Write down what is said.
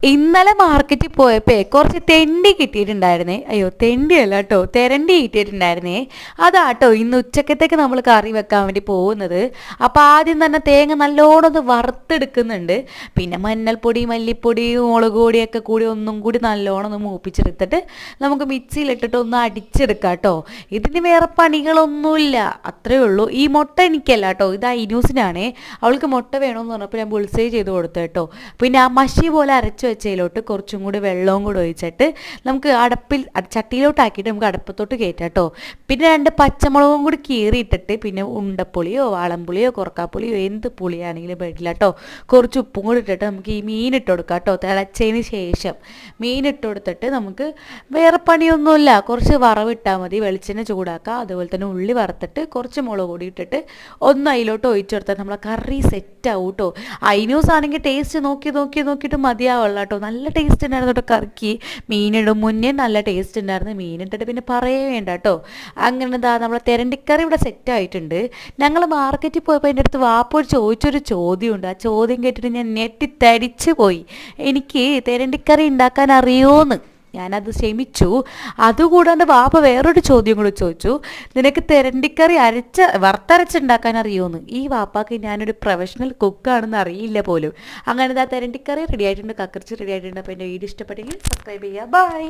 ഇന്നലെ മാർക്കറ്റിൽ പോയപ്പോൾ കുറച്ച് തെണ്ടി കിട്ടിയിട്ടുണ്ടായിരുന്നേ. അയ്യോ, തെണ്ടിയല്ല കേട്ടോ, തെരണ്ടി കിട്ടിയിട്ടുണ്ടായിരുന്നേ. അതാട്ടോ ഇന്ന് ഉച്ചക്കത്തേക്ക് നമ്മൾ കറി വെക്കാൻ വേണ്ടി പോകുന്നത്. അപ്പോൾ ആദ്യം തന്നെ തേങ്ങ നല്ലോണം ഒന്ന് വറുത്തെടുക്കുന്നുണ്ട്. പിന്നെ മഞ്ഞൾപ്പൊടി, മല്ലിപ്പൊടി, മുളക് പൊടിയൊക്കെ കൂടി ഒന്നും കൂടി നല്ലോണം ഒന്ന് മൂപ്പിച്ചെടുത്തിട്ട് നമുക്ക് മിക്സിയിലിട്ടിട്ട് ഒന്ന് അടിച്ചെടുക്കാം കേട്ടോ. ഇതിന് വേറെ പണികളൊന്നുമില്ല, അത്രേ ഉള്ളൂ. ഈ മുട്ട എനിക്കല്ല കേട്ടോ, ഇത് ഐനൂസിനാണേ. അവൾക്ക് മുട്ട വേണമെന്ന് പറഞ്ഞപ്പോൾ ഞാൻ ബുൾസൈ ചെയ്ത് കൊടുത്തു കേട്ടോ. പിന്നെ ആ മഷി പോലെ അരച്ച് വെച്ചതിലോട്ട് കുറച്ചും കൂടി വെള്ളവും കൂടി ഒഴിച്ചിട്ട് നമുക്ക് ചട്ടിയിലോട്ടാക്കിയിട്ട് നമുക്ക് അടുപ്പത്തോട്ട് കയറ്റാം കേട്ടോ. പിന്നെ 2 പച്ചമുളകും കൂടി കീറിയിട്ടിട്ട് പിന്നെ ഉണ്ടപ്പുളിയോ വാളംപുളിയോ കൊറക്കാപ്പുളിയോ എന്ത് പുളിയാണെങ്കിലും വേണ്ടില്ല കേട്ടോ. കുറച്ച് ഉപ്പും കൂടി ഇട്ടിട്ട് നമുക്ക് ഈ മീനിട്ട് കൊടുക്കാം കേട്ടോ. തിളച്ചതിന് ശേഷം മീനിട്ട് കൊടുത്തിട്ട് നമുക്ക് വേറെ പണിയൊന്നുമില്ല. കുറച്ച് വറവിട്ടാൽ മതി. വെളിച്ചെണ്ണ ചൂടാക്കുക, അതുപോലെ തന്നെ ഉള്ളി വറുത്തിട്ട് കുറച്ച് മുളക് പൊടി ഇട്ടിട്ട് ഒന്ന് അതിലോട്ട് ഒഴിച്ചു കൊടുത്താൽ നമ്മളെ കറി സെറ്റാവും കേട്ടോ. ഐനൂസ് ആണെങ്കിൽ ടേസ്റ്റ് നോക്കിയിട്ട് മതിയാവുള്ള കേട്ടോ. നല്ല ടേസ്റ്റ് ഉണ്ടായിരുന്നു കേട്ടോ കറിക്ക്. മീനിടും മുന്നേ നല്ല ടേസ്റ്റ് ഉണ്ടായിരുന്നു. മീനിട്ടിട്ട് പിന്നെ പറയേ വേണ്ട കേട്ടോ. അങ്ങനെ നമ്മളെ തെരണ്ടിക്കറി ഇവിടെ സെറ്റായിട്ടുണ്ട്. ഞങ്ങൾ മാർക്കറ്റിൽ പോയപ്പോൾ എൻ്റെ അടുത്ത് വാപ്പോട് ചോദിച്ചൊരു ചോദ്യമുണ്ട്. ആ ചോദ്യം കേട്ടിട്ട് ഞാൻ ഞെട്ടിത്തരിച്ചു പോയി. എനിക്ക് തെരണ്ടിക്കറി ഉണ്ടാക്കാൻ അറിയുമോയെന്ന്. ഞാനത് ക്ഷമിച്ചു. അതുകൂടാണ്ട് വാപ്പ വേറൊരു ചോദ്യം കൂടി ചോദിച്ചു, നിനക്ക് തെരണ്ടിക്കറി വറുത്തരച്ചുണ്ടാക്കാൻ അറിയുമെന്ന്. ഈ വാപ്പാക്ക് ഞാനൊരു പ്രൊഫഷണൽ കുക്കാണെന്ന് അറിയില്ല പോലും. അങ്ങനെ തെരണ്ടിക്കറി റെഡി ആയിട്ടുണ്ട്, കക്കറിച്ച് റെഡി ആയിട്ടുണ്ട്. അപ്പോൾ എൻ്റെ വീഡിയോ ഇഷ്ടപ്പെട്ടെങ്കിൽ സബ്സ്ക്രൈബ് ചെയ്യുക. ബൈ.